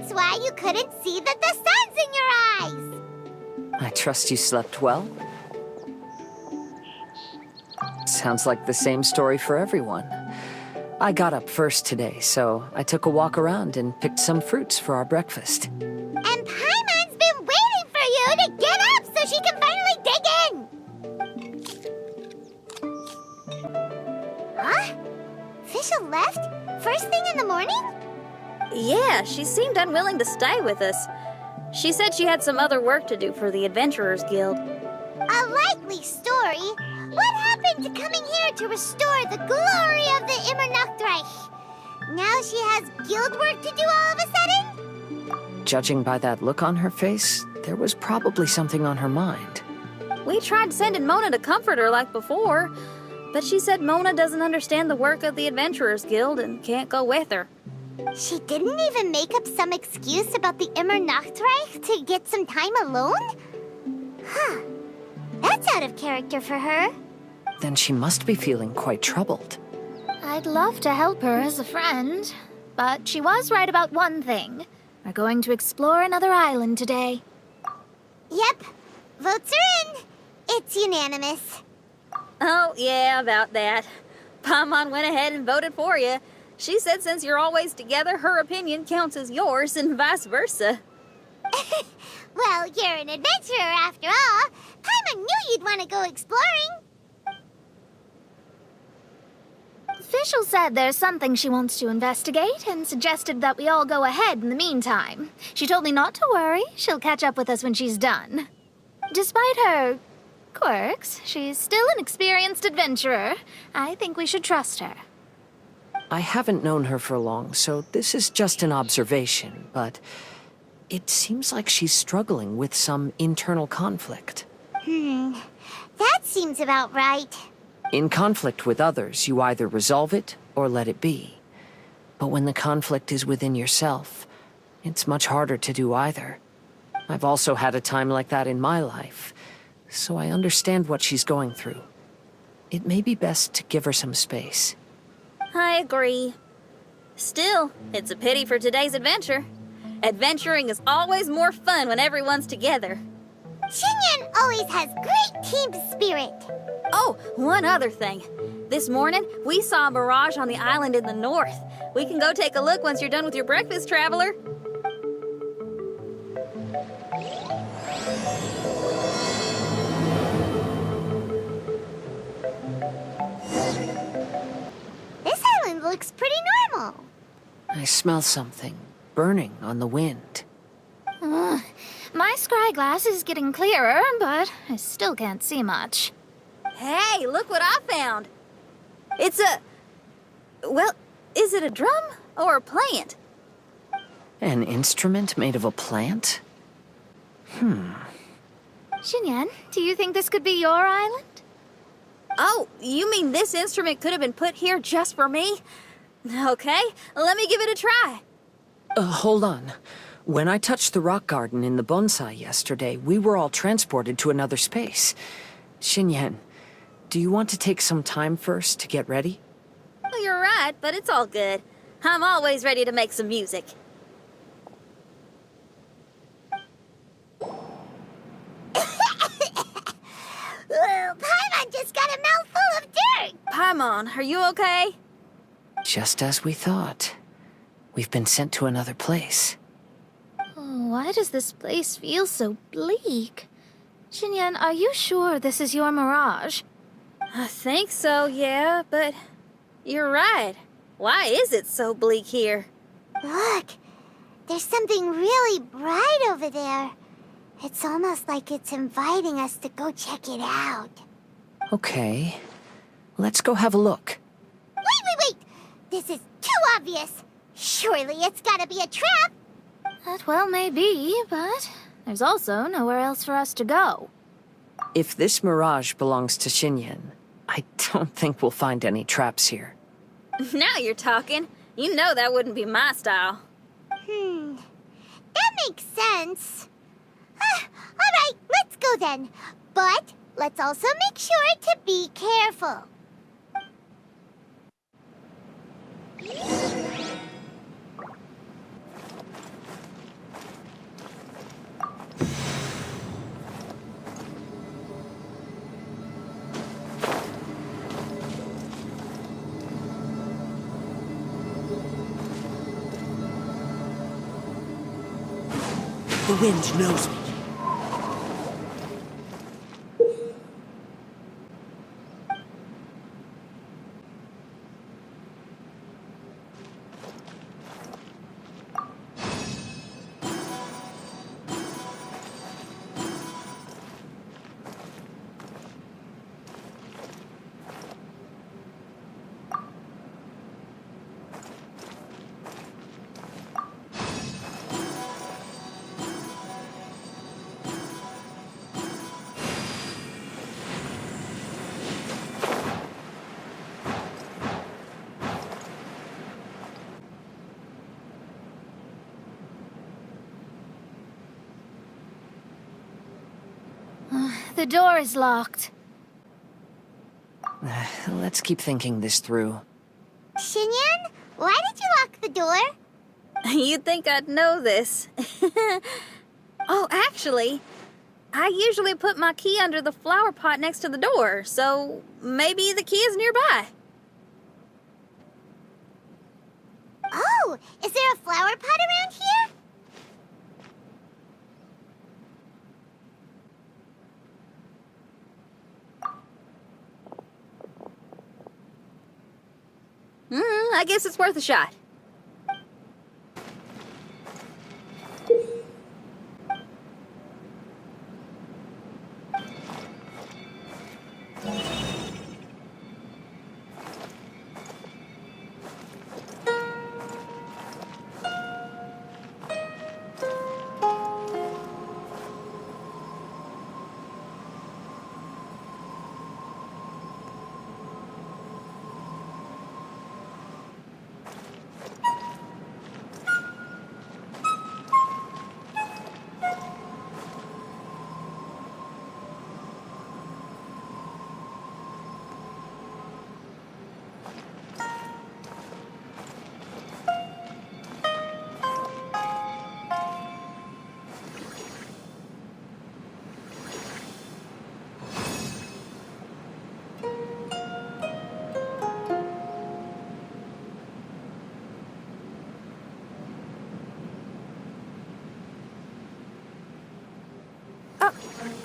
That's why you couldn't see that the sun's in your eyes! I trust you slept well. Sounds like the same story for everyone. I got up first today, so I took a walk around and picked some fruits for our breakfast. And Paimon's been waiting for you to get up so she can finally dig in! Huh? Fisher left? First thing in the morning? Yeah, she seemed unwilling to stay with us. She said she had some other work to do for the Adventurers Guild. A likely story. What happened to coming here to restore the glory of the Immernachtreich? Now she has guild work to do all of a sudden? Judging by that look on her face, there was probably something on her mind. We tried sending Mona to comfort her like before, but she said Mona doesn't understand the work of the Adventurers Guild and can't go with her. She didn't even make up some excuse about the Immernachtreich to get some time alone? Huh. That's out of character for her. Then she must be feeling quite troubled. I'd love to help her as a friend, but she was right about one thing. We're going to explore another island today. Yep. Votes are in. It's unanimous. Oh, yeah, about that. Paimon went ahead and voted for you. She said since you're always together, her opinion counts as yours and vice versa. Well, you're an adventurer after all. Paimon knew you'd want to go exploring. Fischl said there's something she wants to investigate and suggested that we all go ahead in the meantime. She told me not to worry. She'll catch up with us when she's done. Despite her quirks, she's still an experienced adventurer. I think we should trust her. I haven't known her for long, so this is just an observation, but it seems like she's struggling with some internal conflict. That seems about right. In conflict with others, you either resolve it or let it be. But when the conflict is within yourself, it's much harder to do either. I've also had a time like that in my life, so I understand what she's going through. It may be best to give her some space. I agree. Still, it's a pity for today's adventure. Adventuring is always more fun when everyone's together. Xinyan always has great team spirit. Oh, one other thing. This morning, we saw a mirage on the island in the north. We can go take a look once you're done with your breakfast, traveler. This island looks pretty normal. I smell something burning on the wind. My scry glass is getting clearer, but I still can't see much. Hey, look what I found. It's a... well, is it a drum or a plant? An instrument made of a plant? Xinyan, do you think this could be your island? Oh, you mean this instrument could have been put here just for me? Okay, let me give it a try. Hold on. When I touched the rock garden in the bonsai yesterday, we were all transported to another space. Xinyan, do you want to take some time first to get ready? Well, you're right, but it's all good. I'm always ready to make some music. Paimon just got a mouthful of dirt. Paimon, are you okay? Just as we thought. We've been sent to another place. Oh, why does this place feel so bleak? Xinyan, are you sure this is your mirage? I think so, yeah, but you're right. Why is it so bleak here? Look, there's something really bright over there. It's almost like it's inviting us to go check it out. Okay. Let's go have a look. Wait! This is too obvious. Surely it's gotta be a trap. That well may be, but there's also nowhere else for us to go. If this mirage belongs to Xinyan, I don't think we'll find any traps here. Now you're talking. You know that wouldn't be my style. That makes sense. Alright, let's go then. But let's also make sure to be careful. The wind knows me. The door is locked. Let's keep thinking this through. Xinyan, why did you lock the door? You'd think I'd know this. Oh, actually, I usually put my key under the flower pot next to the door, so maybe the key is nearby. Oh, is there a flower pot around here? I guess it's worth a shot.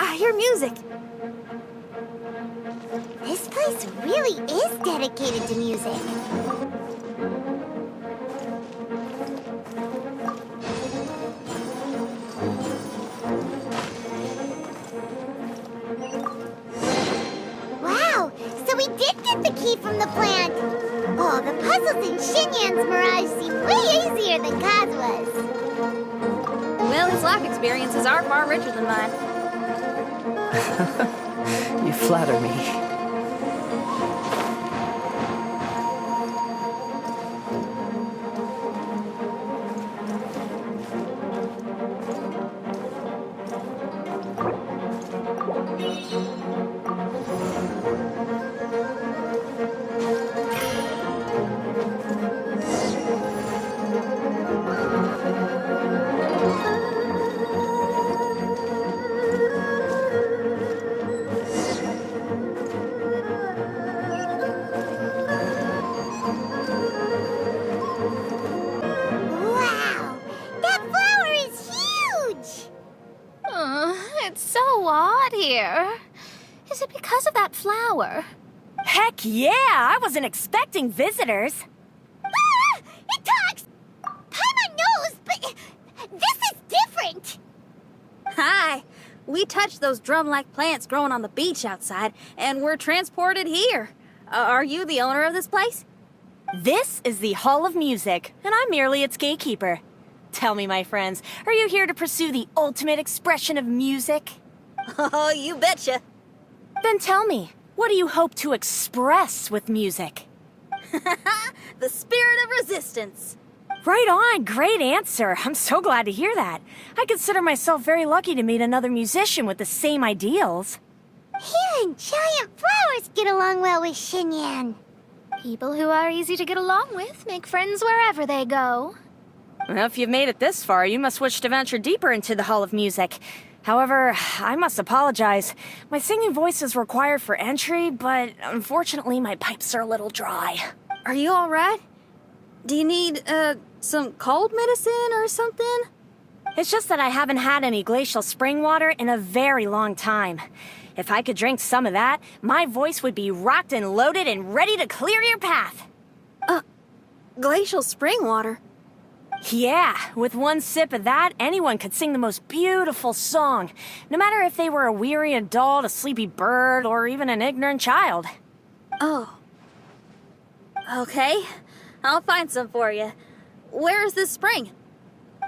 I hear music. This place really is dedicated to music. Wow, so we did get the key from the plant. Oh, the puzzles in Xinyan's mirage seem way easier than Kazua's. Well, his life experiences are far richer than mine. You flatter me. Wow, that flower is huge! It's so odd here. Is it because of that flower? Heck yeah! I wasn't expecting visitors. Ah! It talks! Paimon knows, but this is different! Hi. We touched those drum-like plants growing on the beach outside, and we're transported here. Are you the owner of this place? This is the Hall of Music, and I'm merely its gatekeeper. Tell me, my friends, are you here to pursue the ultimate expression of music? Oh, you betcha. Then tell me, what do you hope to express with music? The spirit of resistance. Right on, great answer. I'm so glad to hear that. I consider myself very lucky to meet another musician with the same ideals. Even giant flowers get along well with Xinyan. People who are easy to get along with make friends wherever they go. Well, if you've made it this far, you must wish to venture deeper into the Hall of Music. However, I must apologize. My singing voice is required for entry, but unfortunately my pipes are a little dry. Are you all right? Do you need, some cold medicine or something? It's just that I haven't had any glacial spring water in a very long time. If I could drink some of that, my voice would be rocked and loaded and ready to clear your path. Glacial spring water? Yeah, with one sip of that, anyone could sing the most beautiful song, no matter if they were a weary adult, a sleepy bird, or even an ignorant child. Oh. Okay, I'll find some for you. Where is this spring?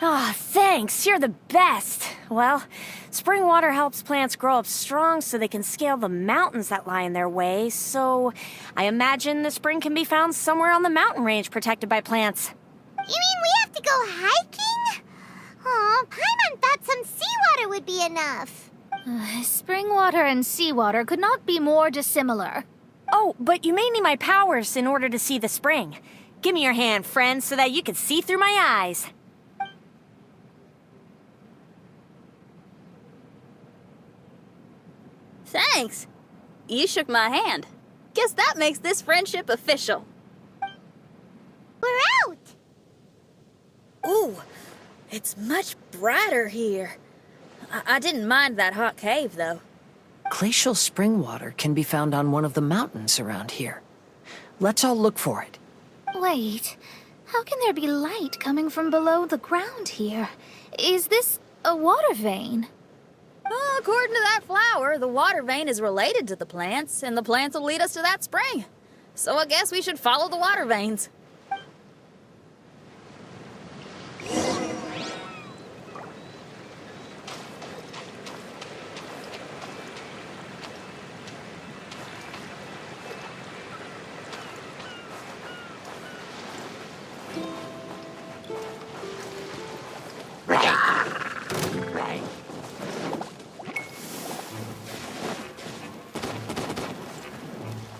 Ah, thanks, you're the best. Well, spring water helps plants grow up strong so they can scale the mountains that lie in their way, so I imagine the spring can be found somewhere on the mountain range protected by plants. You mean we have to go hiking? Aw, Paimon thought some seawater would be enough. Spring water and seawater could not be more dissimilar. Oh, but you may need my powers in order to see the spring. Give me your hand, friend, so that you can see through my eyes. Thanks. You shook my hand. Guess that makes this friendship official. We're out! Ooh, it's much brighter here. I didn't mind that hot cave, though. Glacial spring water can be found on one of the mountains around here. Let's all look for it. Wait, how can there be light coming from below the ground here? Is this a water vein? Well, according to that flower, the water vein is related to the plants, and the plants will lead us to that spring. So I guess we should follow the water veins.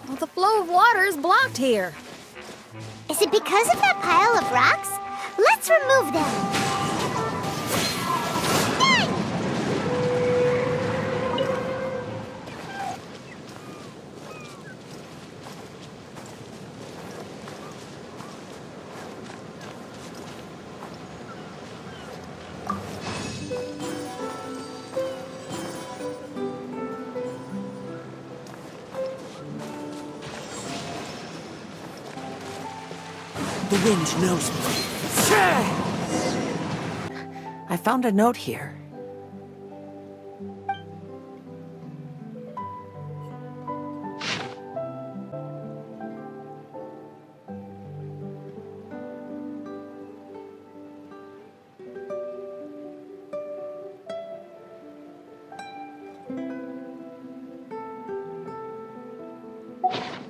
Well, the flow of water is blocked here. Is it because of that pile of rocks? Let's remove them. Done! The wind knows me. I found a note here.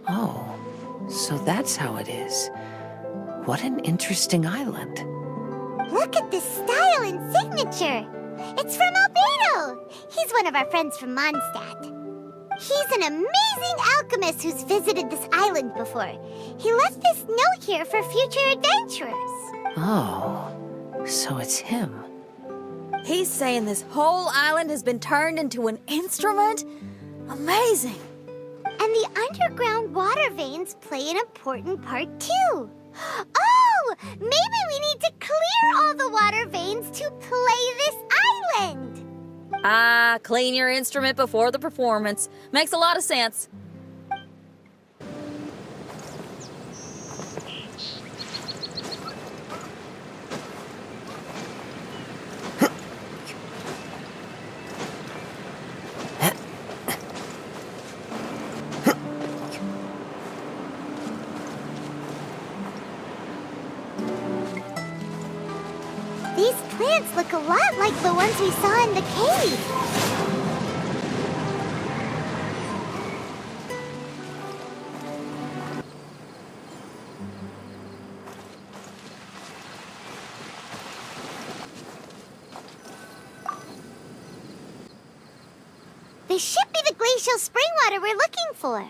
Oh, so that's how it is. What an interesting island. Look at this style and signature. It's from Albedo. He's one of our friends from Mondstadt. He's an amazing alchemist who's visited this island before. He left this note here for future adventurers. Oh, so it's him. He's saying this whole island has been turned into an instrument? Amazing. And the underground water veins play an important part too. Oh, maybe we need to clear all the water veins to play this island. Ah, clean your instrument before the performance. Makes a lot of sense. These plants look a lot like the ones we saw in the cave. This should be the glacial spring water we're looking for.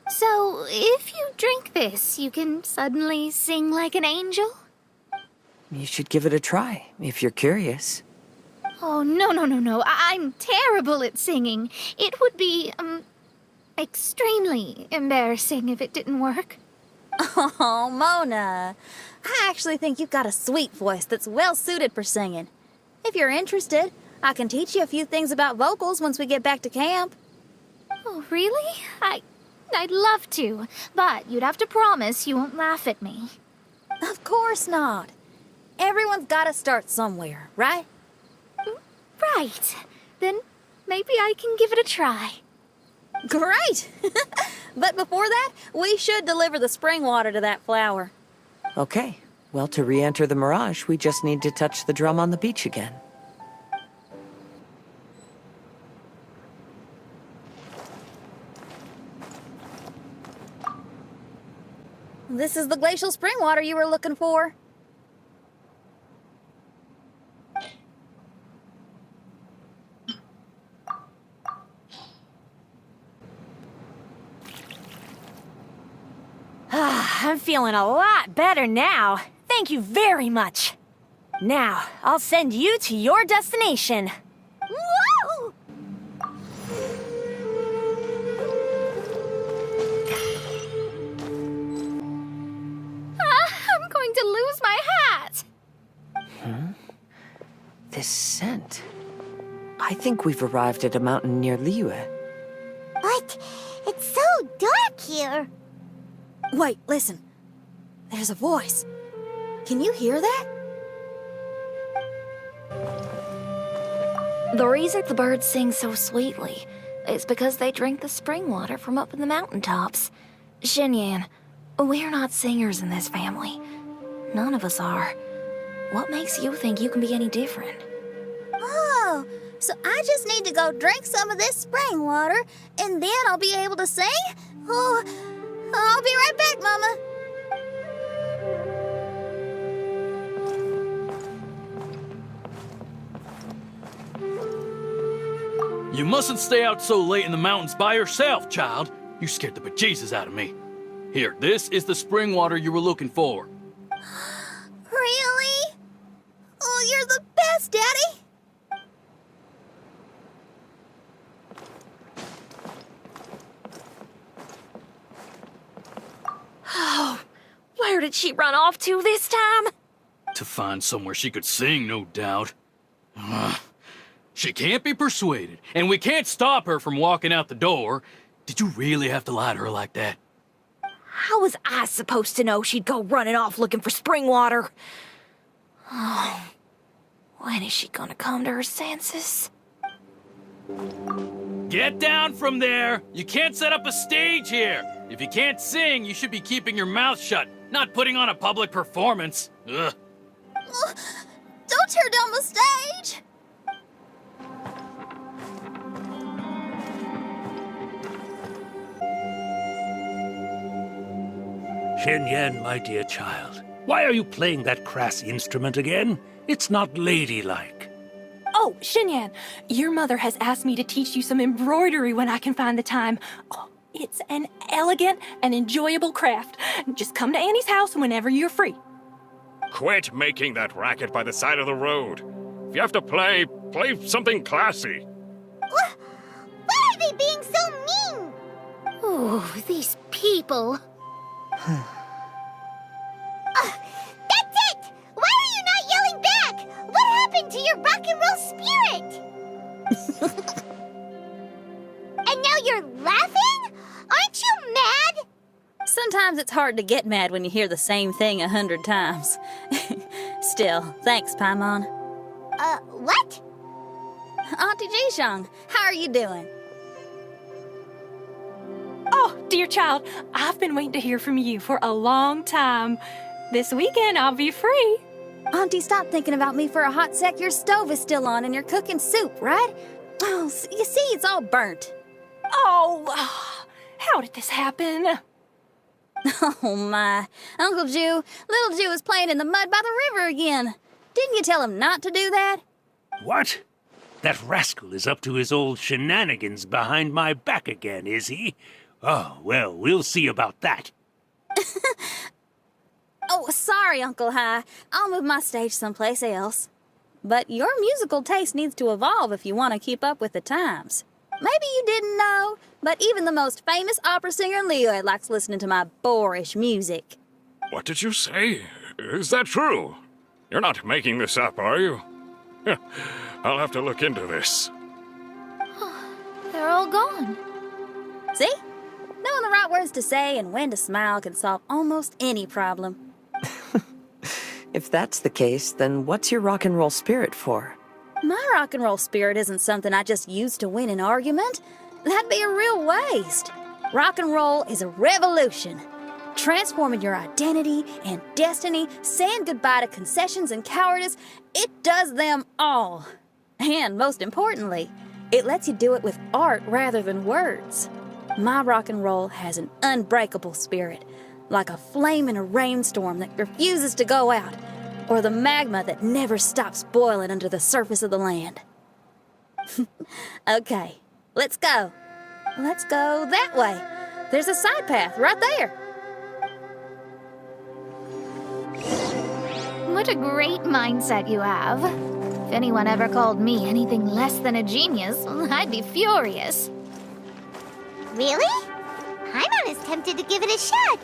So, if you drink this, you can suddenly sing like an angel? You should give it a try, if you're curious. Oh, no. I'm terrible at singing. It would be, extremely embarrassing if it didn't work. Oh, Mona. I actually think you've got a sweet voice that's well suited for singing. If you're interested, I can teach you a few things about vocals once we get back to camp. Oh, really? I'd love to, but you'd have to promise you won't laugh at me. Of course not. Everyone's gotta start somewhere, right? Right. Then maybe I can give it a try. Great! But before that, we should deliver the spring water to that flower. Okay. Well, to re-enter the mirage, we just need to touch the drum on the beach again. This is the glacial spring water you were looking for. I'm feeling a lot better now. Thank you very much. Now, I'll send you to your destination. Woo! I'm going to lose my hat. This scent. I think we've arrived at a mountain near Liyue. But it's so dark here. Wait, listen. There's a voice. Can you hear that? The reason the birds sing so sweetly is because they drink the spring water from up in the mountaintops. Xinyan, we're not singers in this family. None of us are. What makes you think you can be any different? Oh, so I just need to go drink some of this spring water, and then I'll be able to sing? Oh, I'll be right back, Mama. You mustn't stay out so late in the mountains by yourself, child. You scared the bejesus out of me. Here, this is the spring water you were looking for. Really? Oh, you're the best, Daddy. Where did she run off to this time? To find somewhere she could sing, no doubt. She can't be persuaded, and we can't stop her from walking out the door. Did you really have to lie to her like that? How was I supposed to know she'd go running off looking for spring water? Oh, when is she gonna come to her senses? Get down from there! You can't set up a stage here! If you can't sing, you should be keeping your mouth shut, not putting on a public performance. Ugh. Don't tear down the stage. Xinyan, my dear child, why are you playing that crass instrument again? It's not ladylike. Oh, Xinyan, your mother has asked me to teach you some embroidery when I can find the time. Oh, it's an elegant and enjoyable craft. Just come to Annie's house whenever you're free. Quit making that racket by the side of the road. If you have to play something classy. Why are they being so mean? Oh, these people. That's it! Why are you not yelling back? What happened to your rock and roll spirit? And now you're laughing? Aren't you mad? Sometimes it's hard to get mad when you hear the same thing 100 times. Still, thanks, Paimon. What? Auntie Jishang, how are you doing? Oh, dear child, I've been waiting to hear from you for a long time. This weekend, I'll be free. Auntie, stop thinking about me for a hot sec. Your stove is still on and you're cooking soup, right? Oh, you see, it's all burnt. Oh, how did this happen? Oh, my. Uncle Jew, little Jew is playing in the mud by the river again. Didn't you tell him not to do that? What? That rascal is up to his old shenanigans behind my back again, is he? Oh, well, we'll see about that. Oh, sorry, Uncle High. I'll move my stage someplace else. But your musical taste needs to evolve if you want to keep up with the times. Maybe you didn't know, but even the most famous opera singer in Liyue likes listening to my boorish music. What did you say? Is that true? You're not making this up, are you? I'll have to look into this. They're all gone. See? Knowing the right words to say and when to smile can solve almost any problem. If that's the case, then what's your rock and roll spirit for? My rock and roll spirit isn't something I just use to win an argument. That'd be a real waste. Rock and roll is a revolution. Transforming your identity and destiny, saying goodbye to concessions and cowardice, it does them all. And most importantly, it lets you do it with art rather than words. My rock and roll has an unbreakable spirit, like a flame in a rainstorm that refuses to go out, or the magma that never stops boiling under the surface of the land. Okay, let's go. Let's go that way. There's a side path right there. What a great mindset you have. If anyone ever called me anything less than a genius, I'd be furious. Really? I'm not as tempted to give it a shot.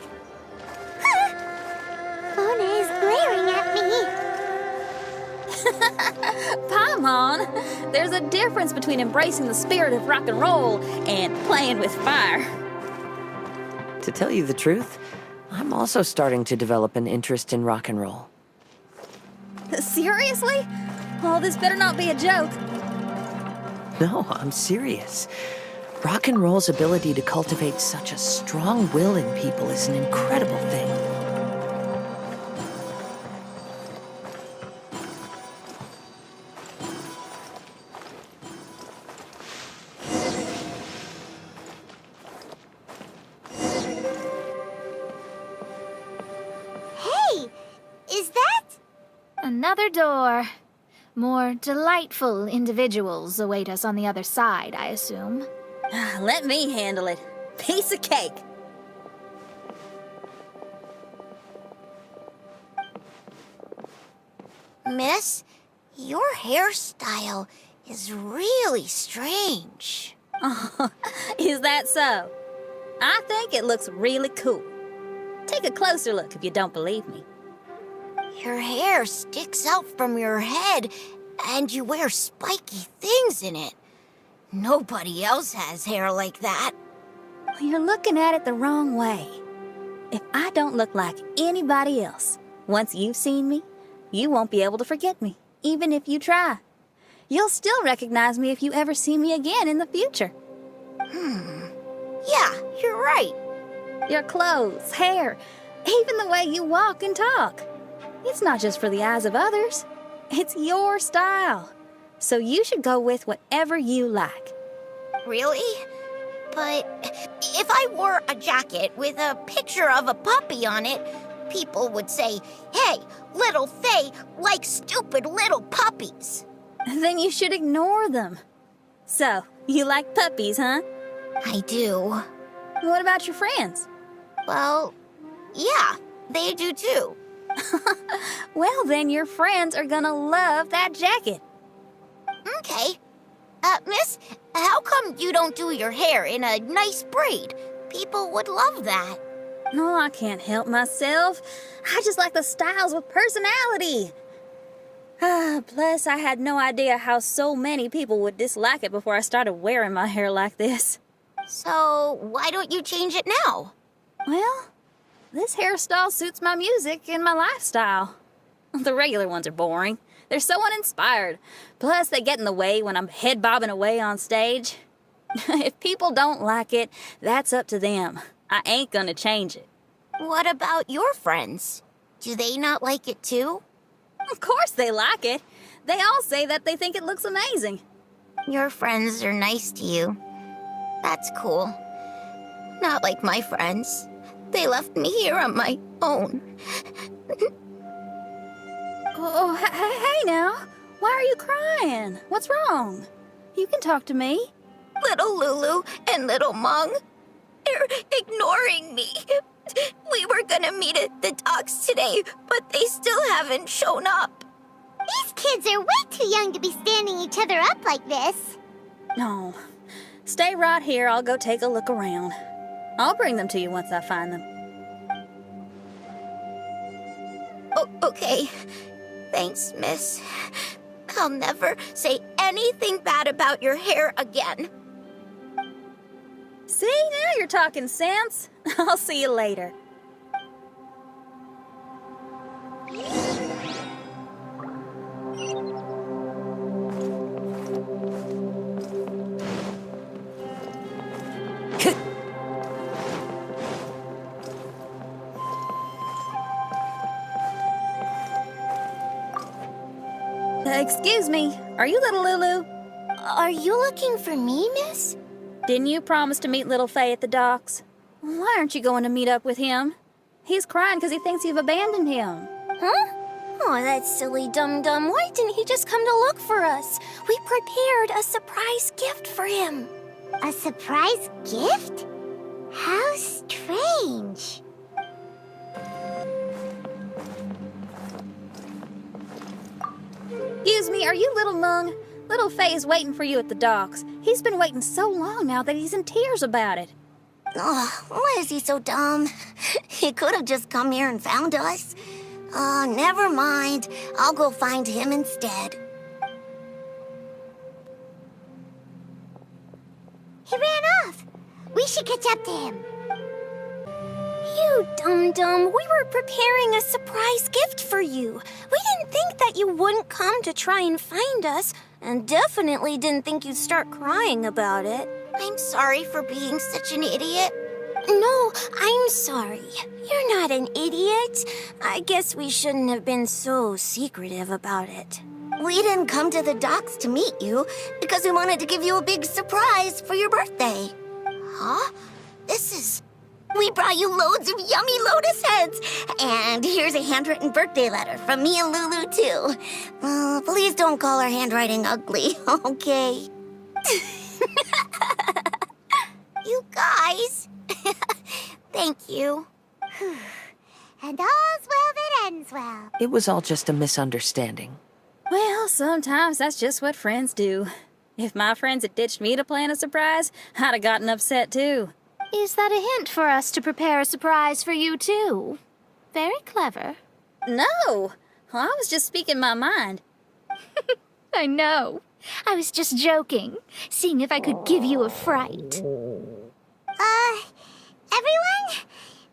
Mona is glaring at me. Paimon, there's a difference between embracing the spirit of rock and roll and playing with fire. To tell you the truth, I'm also starting to develop an interest in rock and roll. Seriously? Oh, this better not be a joke. No, I'm serious. Rock and roll's ability to cultivate such a strong will in people is an incredible thing. Hey, is that? Another door. More delightful individuals await us on the other side, I assume. Let me handle it. Piece of cake. Miss, your hairstyle is really strange. Is that so? I think it looks really cool. Take a closer look if you don't believe me. Your hair sticks out from your head, and you wear spiky things in it. Nobody else has hair like that. You're looking at it the wrong way. If I don't look like anybody else, once you've seen me, you won't be able to forget me, even if you try. You'll still recognize me if you ever see me again in the future. Yeah, you're right. Your clothes, hair, even the way you walk and talk. It's not just for the eyes of others. It's your style. So you should go with whatever you like. Really? But if I wore a jacket with a picture of a puppy on it, people would say, "Hey, little Faye likes stupid little puppies." Then you should ignore them. So, you like puppies, huh? I do. What about your friends? Well, yeah, they do too. Well, then your friends are gonna love that jacket. Okay. Miss, how come you don't do your hair in a nice braid? People would love that. No, I can't help myself. I just like the styles with personality. Plus, I had no idea how so many people would dislike it before I started wearing my hair like this. So, why don't you change it now? Well, this hairstyle suits my music and my lifestyle. The regular ones are boring. They're so uninspired. Plus, they get in the way when I'm head bobbing away on stage. If people don't like it, that's up to them. I ain't gonna change it. What about your friends? Do they not like it too? Of course they like it. They all say that they think it looks amazing. Your friends are nice to you. That's cool. Not like my friends. They left me here on my own. Oh, hey now. Why are you crying? What's wrong? You can talk to me. Little Lulu and little Mung, they're ignoring me. We were gonna meet at the docks today, but they still haven't shown up. These kids are way too young to be standing each other up like this. No. Stay right here. I'll go take a look around. I'll bring them to you once I find them. Oh, okay. Thanks, miss. I'll never say anything bad about your hair again. See, now you're talking sense. I'll see you later. Excuse me, are you little Lulu? Are you looking for me, miss? Didn't you promise to meet little Faye at the docks? Why aren't you going to meet up with him? He's crying because he thinks you've abandoned him. Huh? Oh, that silly dum-dum. Why didn't he just come to look for us? We prepared a surprise gift for him. A surprise gift? How strange. Excuse me, are you little Mung? Little Faye is waiting for you at the docks. He's been waiting so long now that he's in tears about it. Oh, why is he so dumb? He could have just come here and found us. Oh, never mind. I'll go find him instead. He ran off. We should catch up to him. You dum-dum, we were preparing a surprise gift for you. We didn't think that you wouldn't come to try and find us, and definitely didn't think you'd start crying about it. I'm sorry for being such an idiot. No, I'm sorry. You're not an idiot. I guess we shouldn't have been so secretive about it. We didn't come to the docks to meet you because we wanted to give you a big surprise for your birthday. Huh? We brought you loads of yummy lotus heads. And here's a handwritten birthday letter from me and Lulu, too. Please don't call our handwriting ugly, okay? You guys. Thank you. And all's well that ends well. It was all just a misunderstanding. Well, sometimes that's just what friends do. If my friends had ditched me to plan a surprise, I'd have gotten upset too. Is that a hint for us to prepare a surprise for you, too? Very clever. No! Well, I was just speaking my mind. I know. I was just joking, seeing if I could give you a fright. Everyone?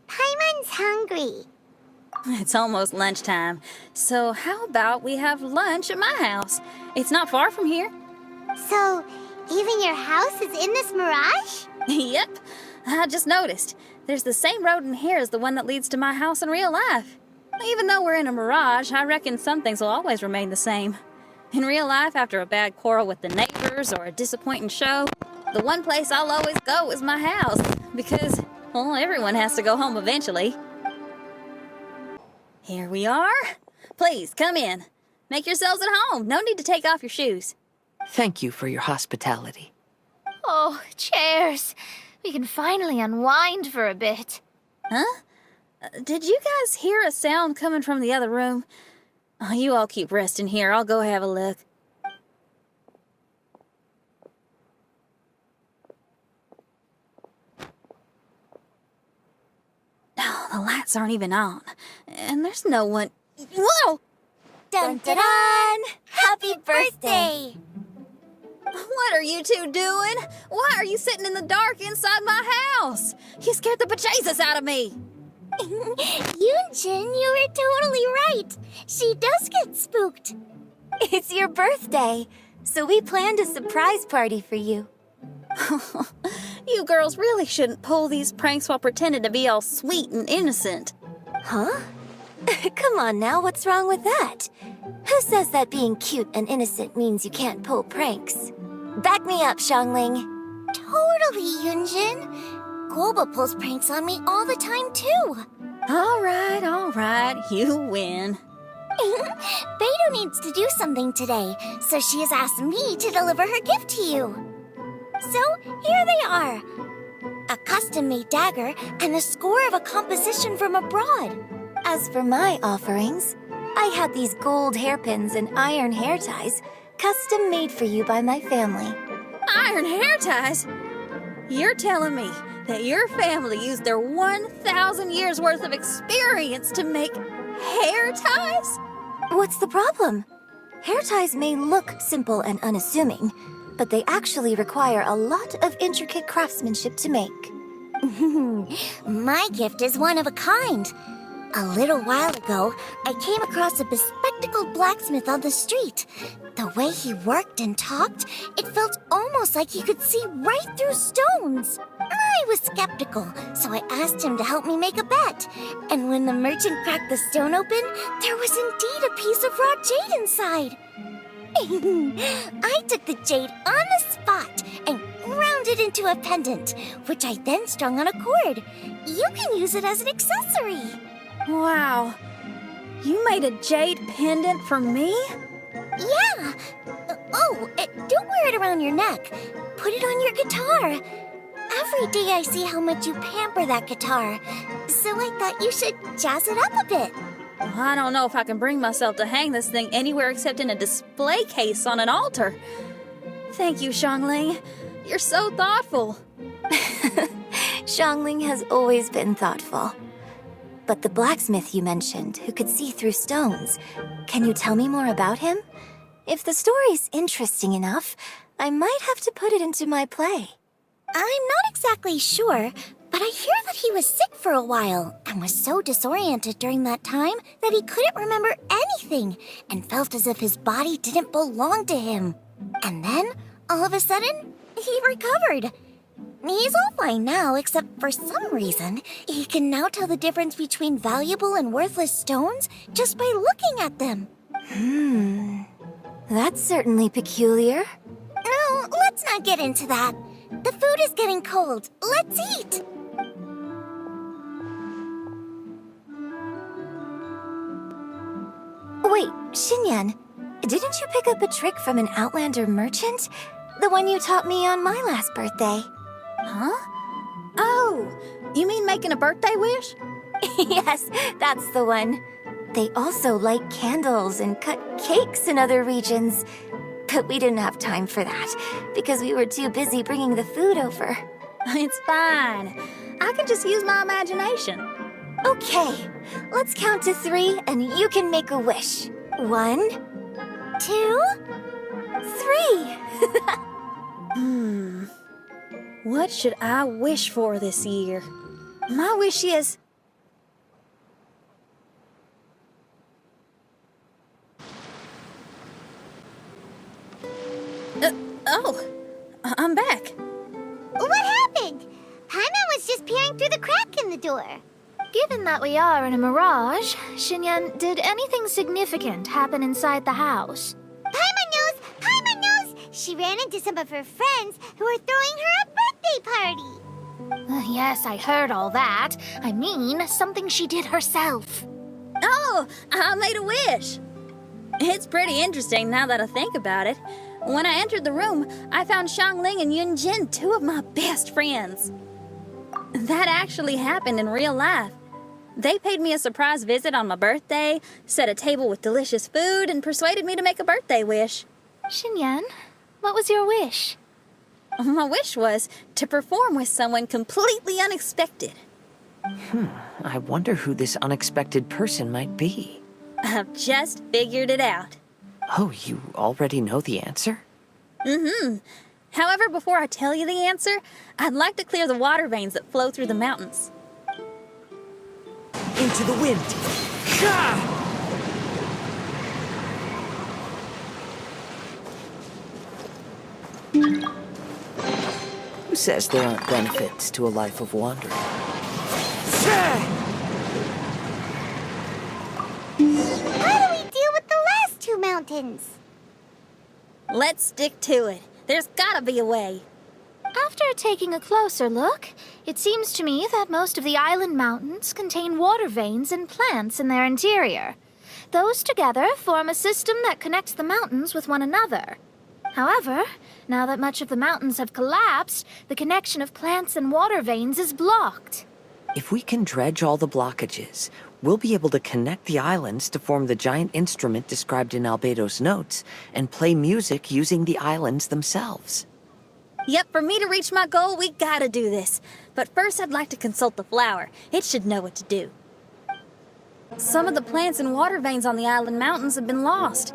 Paimon's hungry. It's almost lunchtime, so how about we have lunch at my house? It's not far from here. So, even your house is in this mirage? Yep. I just noticed. There's the same road in here as the one that leads to my house in real life. Even though we're in a mirage, I reckon some things will always remain the same. In real life, after a bad quarrel with the neighbors or a disappointing show, the one place I'll always go is my house. Because, well, everyone has to go home eventually. Here we are. Please, come in. Make yourselves at home. No need to take off your shoes. Thank you for your hospitality. Oh, chairs. We can finally unwind for a bit. Huh? Did you guys hear a sound coming from the other room? Oh, you all keep resting here. I'll go have a look. Oh, the lights aren't even on. And there's no one... Whoa! Dun-dun-dun! Happy birthday! What are you two doing? Why are you sitting in the dark inside my house? You scared the bejesus out of me. Yunjin, you were totally right. She does get spooked. It's your birthday, so we planned a surprise party for you. You girls really shouldn't pull these pranks while pretending to be all sweet and innocent. Huh? Come on now, what's wrong with that? Who says that being cute and innocent means you can't pull pranks? Back me up, Xiangling. Totally, Yunjin. Guoba pulls pranks on me all the time, too. All right, you win. Beidou needs to do something today, so she has asked me to deliver her gift to you. So, here they are. A custom-made dagger and the score of a composition from abroad. As for my offerings, I had these gold hairpins and iron hair ties, custom made for you by my family. Iron hair ties? You're telling me that your family used their 1,000 years worth of experience to make hair ties? What's the problem? Hair ties may look simple and unassuming, but they actually require a lot of intricate craftsmanship to make. My gift is one of a kind. A little while ago, I came across a bespectacled blacksmith on the street. The way he worked and talked, it felt almost like he could see right through stones. I was skeptical, so I asked him to help me make a bet. And when the merchant cracked the stone open, there was indeed a piece of raw jade inside. I took the jade on the spot and ground it into a pendant, which I then strung on a cord. You can use it as an accessory. Wow. You made a jade pendant for me? Yeah. Don't wear it around your neck. Put it on your guitar. Every day I see how much you pamper that guitar, so I thought you should jazz it up a bit. I don't know if I can bring myself to hang this thing anywhere except in a display case on an altar. Thank you, Xiangling. You're so thoughtful. Xiangling has always been thoughtful. But the blacksmith you mentioned, who could see through stones, can you tell me more about him? If the story's interesting enough, I might have to put it into my play. I'm not exactly sure, but I hear that he was sick for a while and was so disoriented during that time that he couldn't remember anything and felt as if his body didn't belong to him. And then, all of a sudden, he recovered. He's all fine now, except for some reason, he can now tell the difference between valuable and worthless stones just by looking at them. That's certainly peculiar. No, let's not get into that. The food is getting cold. Let's eat! Wait, Xinyan, didn't you pick up a trick from an Outlander merchant? The one you taught me on my last birthday. Huh? Oh, you mean making a birthday wish? Yes, that's the one. They also light candles and cut cakes in other regions. But we didn't have time for that, because we were too busy bringing the food over. It's fine. I can just use my imagination. Okay, let's count to 3 and you can make a wish. 1, 2, 3. What should I wish for this year? My wish is... I'm back. What happened? Paimon was just peering through the crack in the door. Given that we are in a mirage, Xinyan, did anything significant happen inside the house? Paimon knows! Paimon knows! She ran into some of her friends who were throwing her a birthday party. Yes, I heard all that. I mean, something she did herself. Oh, I made a wish. It's pretty interesting now that I think about it. When I entered the room, I found Xiangling and Yunjin, 2 of my best friends. That actually happened in real life. They paid me a surprise visit on my birthday, set a table with delicious food, and persuaded me to make a birthday wish. Xinyan, what was your wish? My wish was to perform with someone completely unexpected. I wonder who this unexpected person might be. I've just figured it out. Oh, you already know the answer? However, before I tell you the answer, I'd like to clear the water veins that flow through the mountains. Into the wind. Who says there aren't benefits to a life of wandering? How do we deal with the last 2 mountains? Let's stick to it. There's gotta be a way. After taking a closer look, it seems to me that most of the island mountains contain water veins and plants in their interior. Those together form a system that connects the mountains with one another. However, now that much of the mountains have collapsed, the connection of plants and water veins is blocked. If we can dredge all the blockages, we'll be able to connect the islands to form the giant instrument described in Albedo's notes and play music using the islands themselves. Yep, for me to reach my goal, we gotta do this. But first, I'd like to consult the flower. It should know what to do. Some of the plants and water veins on the island mountains have been lost.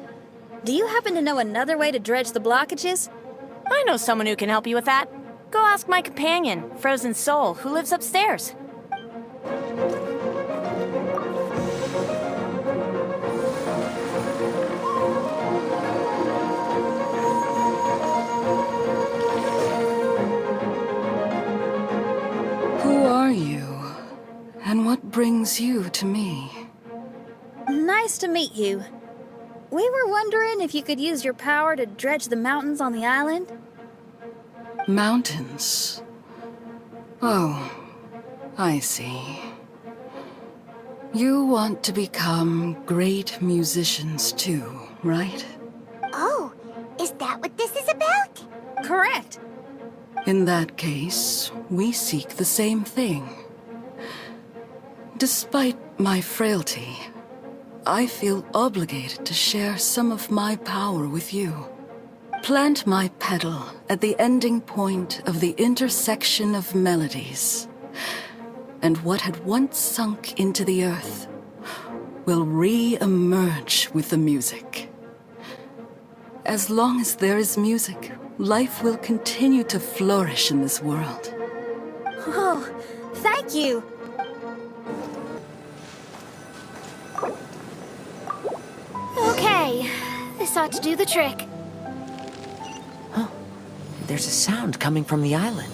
Do you happen to know another way to dredge the blockages? I know someone who can help you with that. Go ask my companion, Frozen Soul, who lives upstairs. Who are you? And what brings you to me? Nice to meet you. We were wondering if you could use your power to dredge the mountains on the island. Mountains? Oh, I see. You want to become great musicians too, right? Oh, is that what this is about? Correct. In that case, we seek the same thing. Despite my frailty, I feel obligated to share some of my power with you. Plant my petal at the ending point of the intersection of melodies, and what had once sunk into the earth will re-emerge with the music. As long as there is music, life will continue to flourish in this world. Oh, thank you. Okay, this ought to do the trick. Oh, there's a sound coming from the island.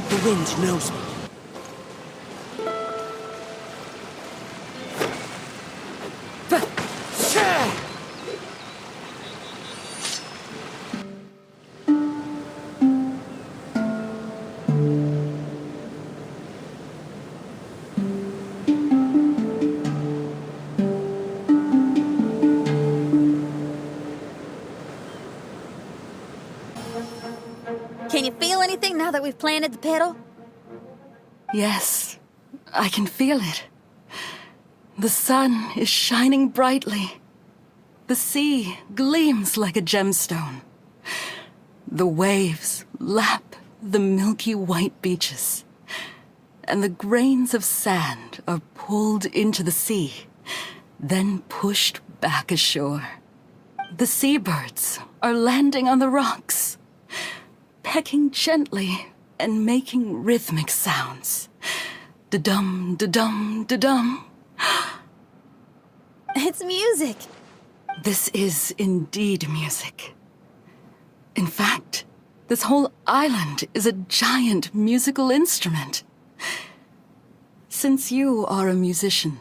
The wind knows me. Can you feel anything now that we've planted the petal? Yes, I can feel it. The sun is shining brightly. The sea gleams like a gemstone. The waves lap the milky white beaches. And the grains of sand are pulled into the sea, then pushed back ashore. The seabirds are landing on the rocks, pecking gently and making rhythmic sounds. Da-dum, da-dum, da-dum. It's music. This is indeed music. In fact, this whole island is a giant musical instrument. Since you are a musician,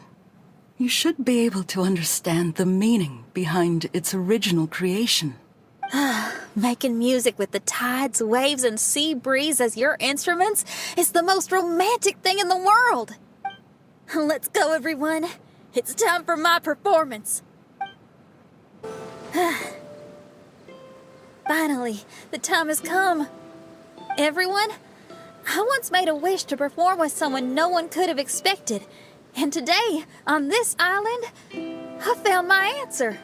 you should be able to understand the meaning behind its original creation. Making music with the tides, waves, and sea breeze as your instruments is the most romantic thing in the world. Let's go, everyone. It's time for my performance. Finally, the time has come. Everyone, I once made a wish to perform with someone no one could have expected. And today, on this island, I found my answer.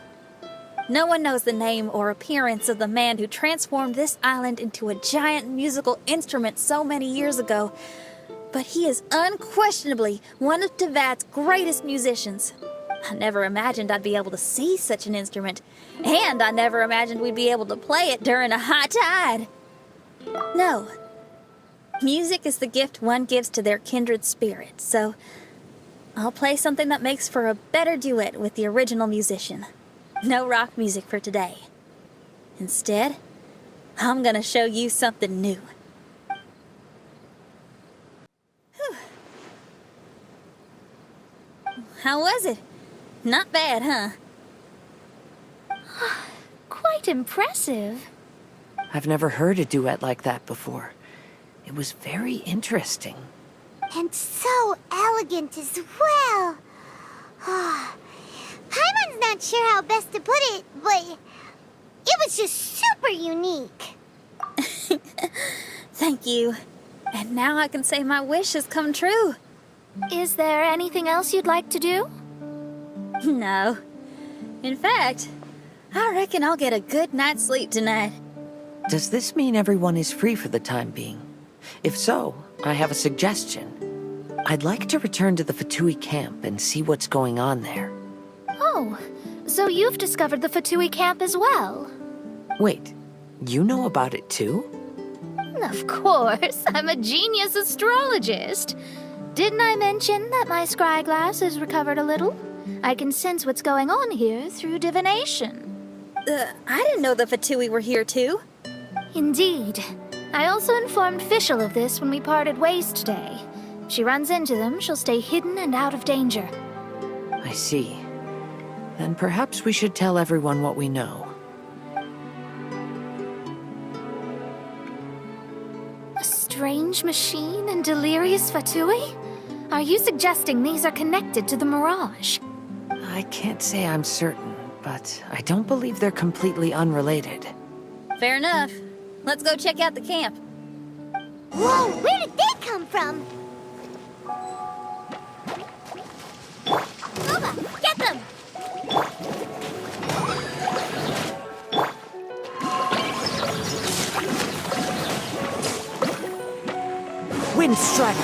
No one knows the name or appearance of the man who transformed this island into a giant musical instrument so many years ago, but he is unquestionably one of Teyvat's greatest musicians. I never imagined I'd be able to see such an instrument, and I never imagined we'd be able to play it during a high tide. No. Music is the gift one gives to their kindred spirit, so I'll play something that makes for a better duet with the original musician. No rock music for today. Instead, I'm gonna show you something new. Whew. How was it? Not bad, huh? Quite impressive. I've never heard a duet like that before. It was very interesting. And so elegant as well. Paimon's not sure how best to put it, but it was just super unique. Thank you. And now I can say my wish has come true. Is there anything else you'd like to do? No. In fact, I reckon I'll get a good night's sleep tonight. Does this mean everyone is free for the time being? If so, I have a suggestion. I'd like to return to the Fatui camp and see what's going on there. Oh, so you've discovered the Fatui camp as well? Wait, you know about it too? Of course, I'm a genius astrologist. Didn't I mention that my scryglass has recovered a little? I can sense what's going on here through divination. I didn't know the Fatui were here too. Indeed. I also informed Fischl of this when we parted ways today. If she runs into them, she'll stay hidden and out of danger. I see. Then perhaps we should tell everyone what we know. A strange machine and delirious Fatui? Are you suggesting these are connected to the mirage? I can't say I'm certain, but I don't believe they're completely unrelated. Fair enough. Let's go check out the camp. Whoa, where did they come from? Nova, get them! Wind strike!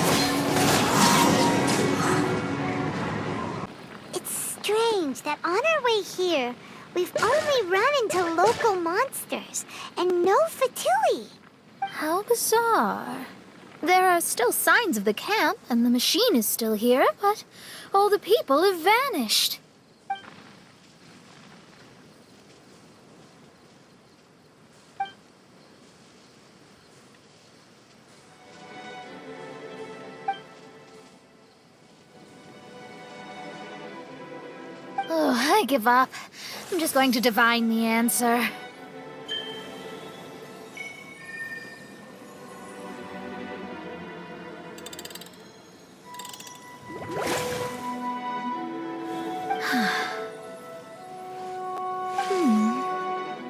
It's strange that on our way here, we've only run into local monsters and no Fatui. How bizarre. There are still signs of the camp, and the machine is still here, but all the people have vanished. Oh, I give up. I'm just going to divine the answer.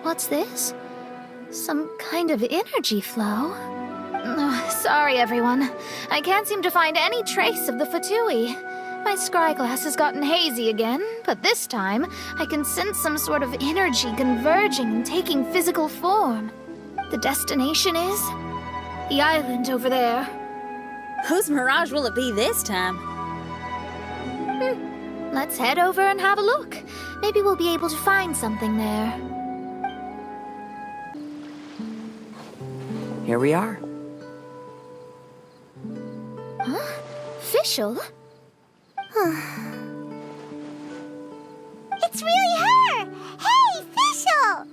What's this? Some kind of energy flow? Sorry, everyone. I can't seem to find any trace of the Fatui. My scryglass has gotten hazy again, but this time I can sense some sort of energy converging and taking physical form. The destination is the island over there. Whose mirage will it be this time? Let's head over and have a look. Maybe we'll be able to find something there. Here we are. Huh? Fischl? It's really her! Hey, Fischl!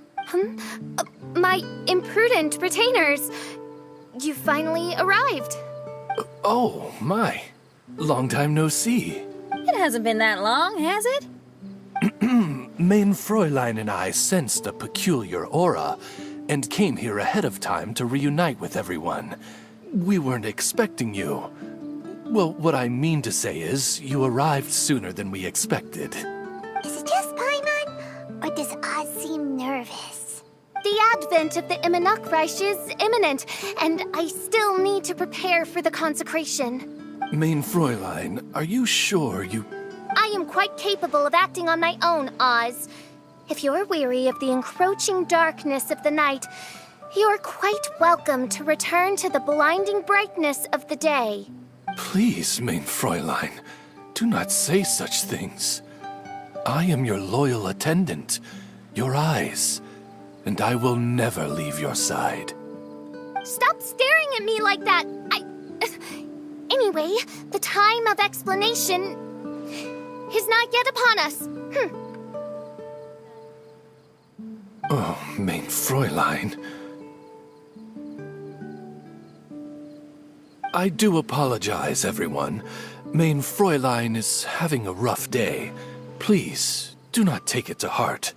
My imprudent retainers. You finally arrived. Oh, my. Long time no see. It hasn't been that long, has it? Main Fräulein and I sensed a peculiar aura and came here ahead of time to reunite with everyone. We weren't expecting you. Well, what I mean to say is, you arrived sooner than we expected. Is it just Paimon? Or does Oz seem nervous? The advent of the Immunukreich is imminent, and I still need to prepare for the consecration. Main Fräulein, are you sure you... I am quite capable of acting on my own, Oz. If you're weary of the encroaching darkness of the night, you're quite welcome to return to the blinding brightness of the day. Please, Main Fräulein, do not say such things. I am your loyal attendant, your eyes, and I will never leave your side. Stop staring at me like that! Anyway, the time of explanation is not yet upon us. Oh, Main Fräulein. I do apologize, everyone. Main Fräulein is having a rough day. Please, do not take it to heart.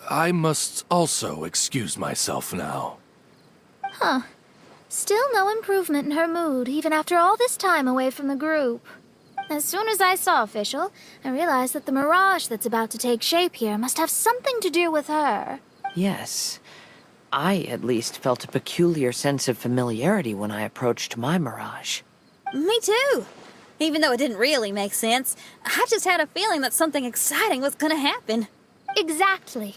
I must also excuse myself now. Huh. Still no improvement in her mood, even after all this time away from the group. As soon as I saw Fischl, I realized that the mirage that's about to take shape here must have something to do with her. Yes. I, at least, felt a peculiar sense of familiarity when I approached my mirage. Me too. Even though it didn't really make sense, I just had a feeling that something exciting was gonna happen. Exactly.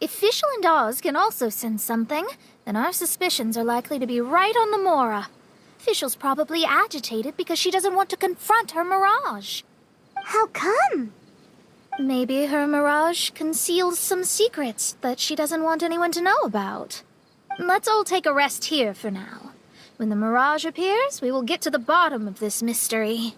If Fischl and Oz can also sense something, then our suspicions are likely to be right on the Mora. Fischl's probably agitated because she doesn't want to confront her mirage. How come? Maybe her mirage conceals some secrets that she doesn't want anyone to know about. Let's all take a rest here for now. When the mirage appears, we will get to the bottom of this mystery.